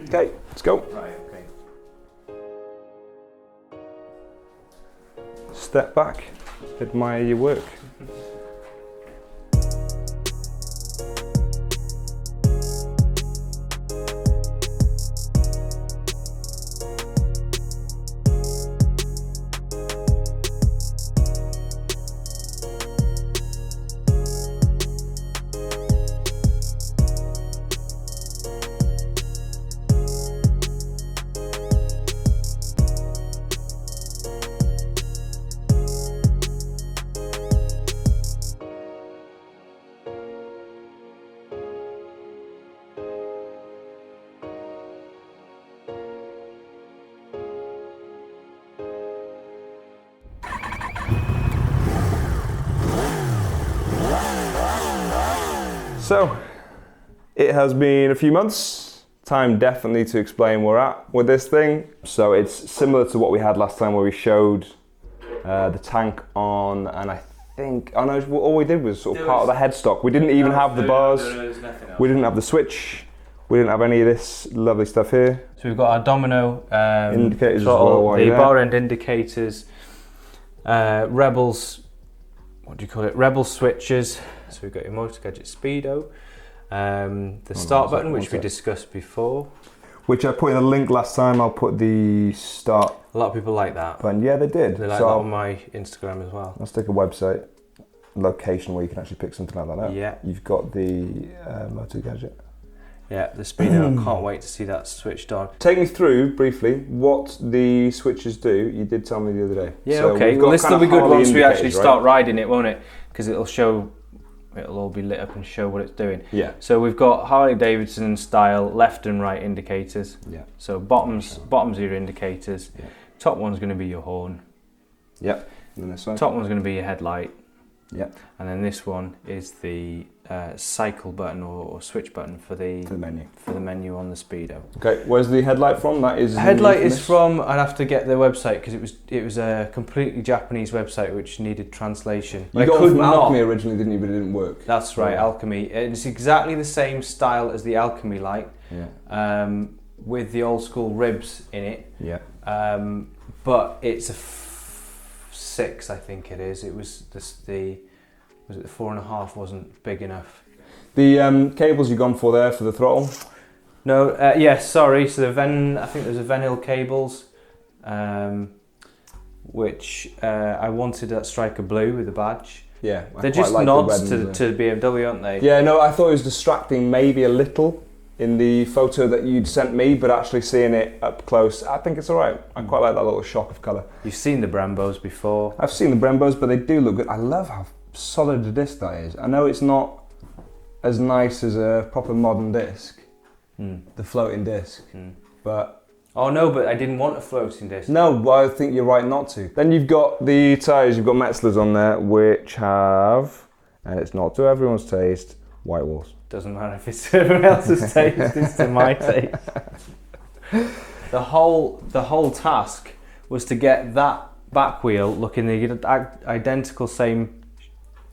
Okay, let's go. Right, okay. Step back, admire your work. So, it has been a few months. Time definitely to explain where we're at with this thing. So it's similar to what we had last time where we showed the tank on, and I think, oh no, all we did was sort of part of the headstock. We didn't even have the bars. We didn't have the switch. We didn't have any of this lovely stuff here. So we've got our domino indicators throttle, as well, the bar end indicators, Rebels, what do you call it? Rebel switches. So we've got your Moto Gadget Speedo, the start button, which we discussed before. Which I put in a link last time. I'll put the start. A lot of people like that. Button. Yeah, they did. They like that on my Instagram as well. Let's take a website location where you can actually pick something like that up. Yeah. You've got the Moto Gadget. Yeah, the Speedo. I can't wait to see that switched on. Take me through briefly what the switches do. You did tell me the other day. Yeah, so okay. Well, this will be good once we actually start riding it, won't it? Because it'll all be lit up and show what it's doing. Yeah. So we've got Harley Davidson style left and right indicators. Yeah. So bottoms are your indicators. Yeah. Top one's going to be your horn. Yep. And then this one. Top one's going to be your headlight. Yep. And then this one is the cycle button or switch button for the menu on the Speedo. Okay, where's the headlight from? That is headlight is from. I'd have to get the website because it was a completely Japanese website which needed translation. You got it from Alchemy originally, didn't you? But it didn't work. That's right, Alchemy. It's exactly the same style as the Alchemy light. Yeah. With the old school ribs in it. Yeah. But it's a 6, I think it is. It was the 4.5 wasn't big enough. The cables you've gone for there for the throttle? No, yes, sorry. So I think there's a Venil cables, which I wanted that striker blue with the badge. Yeah, they're just nods to BMW, aren't they? Yeah, no, I thought it was distracting maybe a little in the photo that you'd sent me, but actually seeing it up close, I think it's all right. I quite like that little shock of colour. You've seen the Brembos before. I've seen the Brembos, but they do look good. I love how solid a disc that is. I know it's not as nice as a proper modern disc, the floating disc, but... Oh no, but I didn't want a floating disc. No, well, I think you're right not to. Then you've got the tyres, you've got Metzlers on there, which have, and it's not to everyone's taste, white walls. Doesn't matter if it's to everyone else's taste, it's to my taste. The whole task was to get that back wheel looking the identical same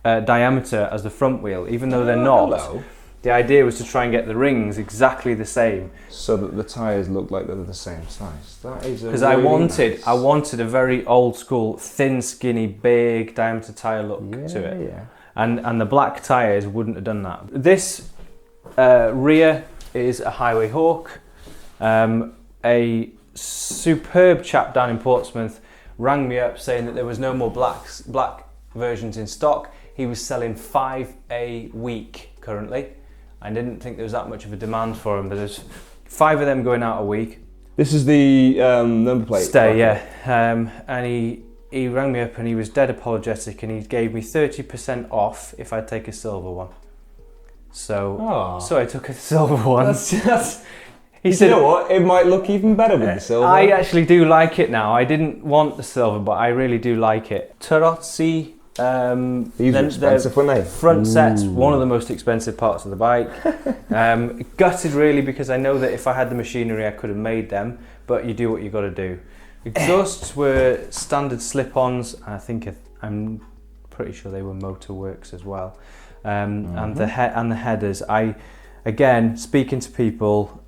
diameter as the front wheel, even though they're not. Hello. The idea was to try and get the rings exactly the same, so that the tyres look like they're the same size. That is because really I wanted a very old school, thin, skinny, big diameter tyre look to it. Yeah. And the black tyres wouldn't have done that. This rear is a Highway Hawk. A superb chap down in Portsmouth rang me up saying that there was no more black versions in stock. He was selling 5 a week currently. I didn't think there was that much of a demand for them, but there's 5 of them going out a week. This is the number plate. Bracket. Yeah. And he rang me up and he was dead apologetic and he gave me 30% off if I take a silver one. So I took a silver one. He said, you know what? It might look even better with the silver. I actually do like it now. I didn't want the silver, but I really do like it. Tarozzi. These are expensive, weren't they? Front set's one of the most expensive parts of the bike. Gutted really, because I know that if I had the machinery I could have made them, but you do what you got to do. Exhausts were standard slip-ons. I'm pretty sure they were Moto Works as well. And the headers. Again, speaking to people,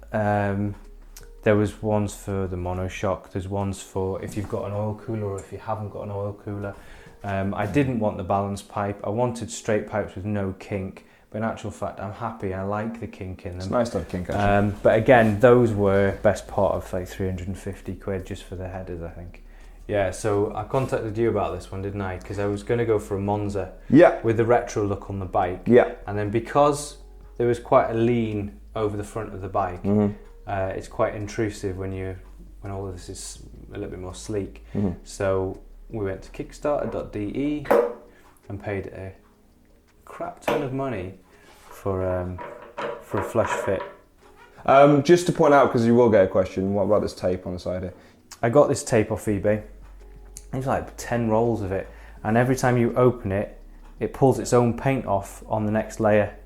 There was ones for the monoshock. There's ones for if you've got an oil cooler or if you haven't got an oil cooler. I didn't want the balance pipe. I wanted straight pipes with no kink. But in actual fact, I'm happy. I like the kink in them. It's nice to have kink, actually. But again, those were best part of like 350 quid just for the headers, I think. Yeah, so I contacted you about this one, didn't I? Because I was going to go for a Monza with the retro look on the bike. Yeah. And then because there was quite a lean over the front of the bike, it's quite intrusive when all of this is a little bit more sleek. So we went to Kickstarter.de and paid a crap ton of money for a flush fit. Just to point out, because you will get a question, what about this tape on the side here? I got this tape off eBay. There's like 10 rolls of it, and every time you open it, it pulls its own paint off on the next layer.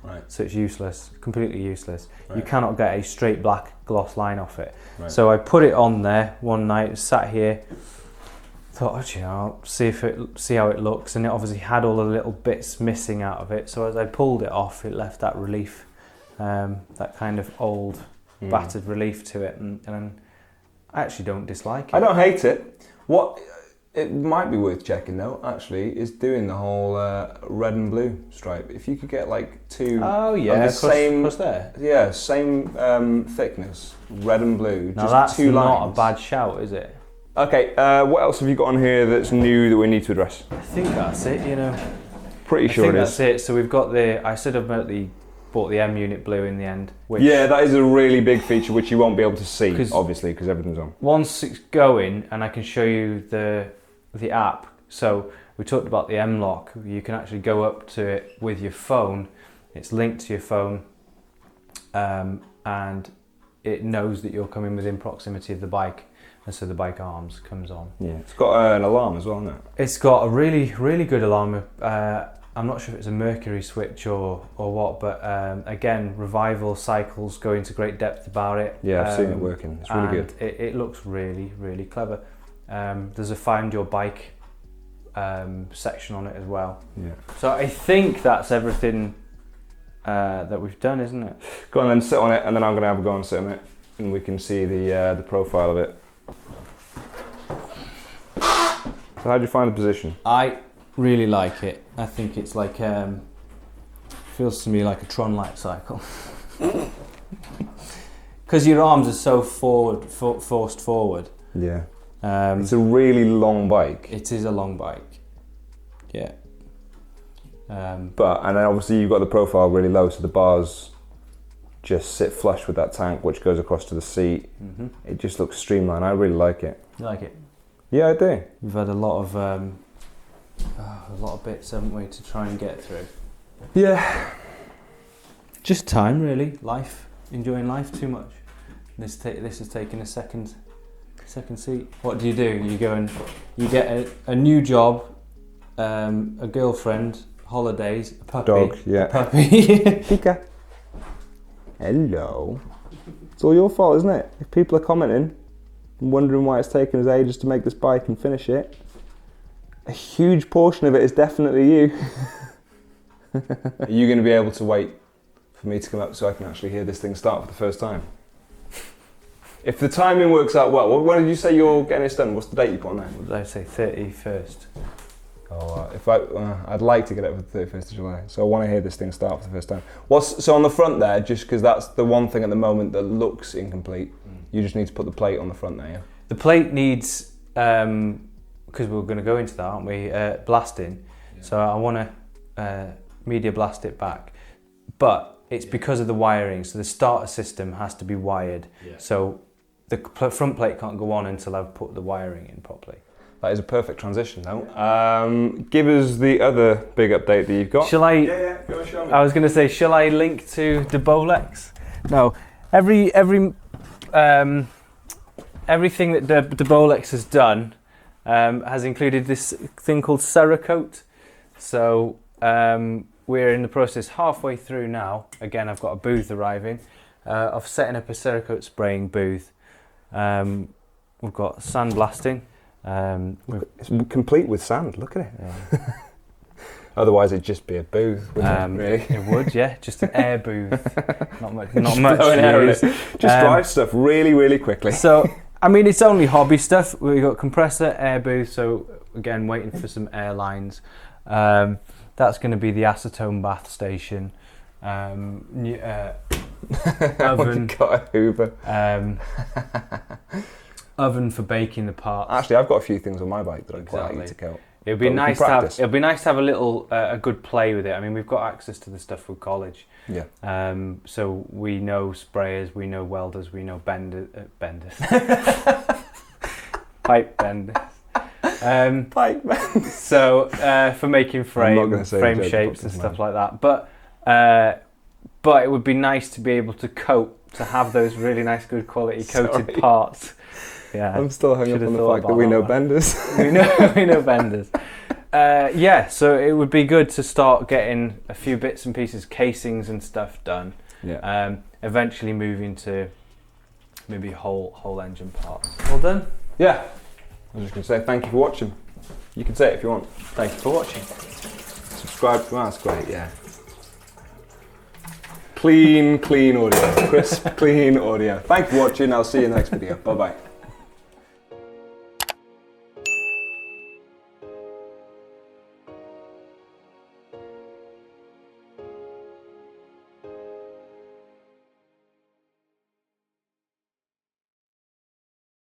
Right. So it's useless, completely useless. Right. You cannot get a straight black gloss line off it. Right. So I put it on there one night, sat here, thought, I'll see how it looks, and it obviously had all the little bits missing out of it. So as I pulled it off, it left that relief, that kind of old, battered relief to it, and I actually don't dislike it. I don't hate it. What it might be worth checking though, actually, is doing the whole red and blue stripe. If you could get like two of the same, there. Yeah, same thickness, red and blue. Now just that's two not lines. a bad shout, is it? Okay, what else have you got on here that's new that we need to address? I think that's it. Pretty sure it is. That's it. So we've got I said I've bought the M unit blue in the end. Yeah, that is a really big feature which you won't be able to see, obviously, because everything's on. Once it's going, and I can show you the app. So we talked about the M lock. You can actually go up to it with your phone. It's linked to your phone, and it knows that you're coming within proximity of the bike, and so the bike arms comes on. Yeah, it's got an alarm as well, hasn't it? It's got a really, really good alarm. I'm not sure if it's a Mercury switch or what, but again, Revival Cycles go into great depth about it. Yeah, I've seen it working. It's really good. It looks really, really clever. There's a Find Your Bike section on it as well. Yeah. So I think that's everything that we've done, isn't it? Go on then, sit on it, and then I'm going to have a go and sit on it, and we can see the profile of it. So how do you find the position? I really like it. I think it's like feels to me like a Tron light cycle because your arms are so forced forward. Yeah. It's a really long bike. It is a long bike. Yeah. And then obviously you've got the profile really low, so the bars just sit flush with that tank, which goes across to the seat. It just looks streamlined. I really like it. You like it? Yeah, I do. We've had a lot of bits, haven't we, to try and get through. Yeah. Just time, really. Life. Enjoying life too much. This has taken a second seat. What do? You go and you get a new job, a girlfriend, holidays, a puppy. Dog, yeah. A puppy. Pika. Hello. It's all your fault, isn't it? If people are commenting and wondering why it's taken us ages to make this bike and finish it, a huge portion of it is definitely you. Are you going to be able to wait for me to come up so I can actually hear this thing start for the first time? If the timing works out well, when did you say you're getting this done? What's the date you put on there? What did I say? 31st. Oh, I'd like to get it for the 31st of July, so I want to hear this thing start for the first time. So on the front there, just because that's the one thing at the moment that looks incomplete, you just need to put the plate on the front there, yeah? The plate needs, because we're going to go into that, aren't we, blasting. Yeah. So I want to media blast it back. But it's because of the wiring, so the starter system has to be wired. Yeah. So the front plate can't go on until I've put the wiring in properly. That is a perfect transition though. Give us the other big update that you've got. Shall I? Yeah, go and show me. I was going to say, shall I link to the Bolex? No. Everything that the Bolex has done has included this thing called Cerakote. So we're in the process halfway through now. Again, I've got a booth arriving of setting up a Cerakote spraying booth. We've got sandblasting. It's complete with sand, look at it. Yeah. Otherwise, it'd just be a booth, wouldn't it, really? It would, yeah, just an air booth. Not much Just blowing air in it. Just drive stuff really, really quickly. So, I mean, it's only hobby stuff. We've got compressor, air booth, so again, waiting for some air lines. That's going to be the acetone bath station. Oven. Got a Hoover. Oven for baking the parts. Actually, I've got a few things on my bike that I'd quite like to count. It'd be nice to have. It'd be nice to have a little, a good play with it. I mean, we've got access to the stuff from college. Yeah. So we know sprayers, we know welders, we know benders, pipe benders. Pipe benders. So for making frame shapes and stuff like that. But it would be nice to be able to have those really nice, good quality coated parts. Yeah, I'm still hung up on the fact that we know benders. we know benders. Yeah, so it would be good to start getting a few bits and pieces, casings and stuff done. Yeah. Eventually moving to maybe whole engine parts. All done? Yeah. I was just going to say thank you for watching. You can say it if you want. Thank you for watching. Subscribe if you want. That's great. Yeah. Clean audio. Crisp, clean audio. Thank you for watching. I'll see you in the next video. Bye bye.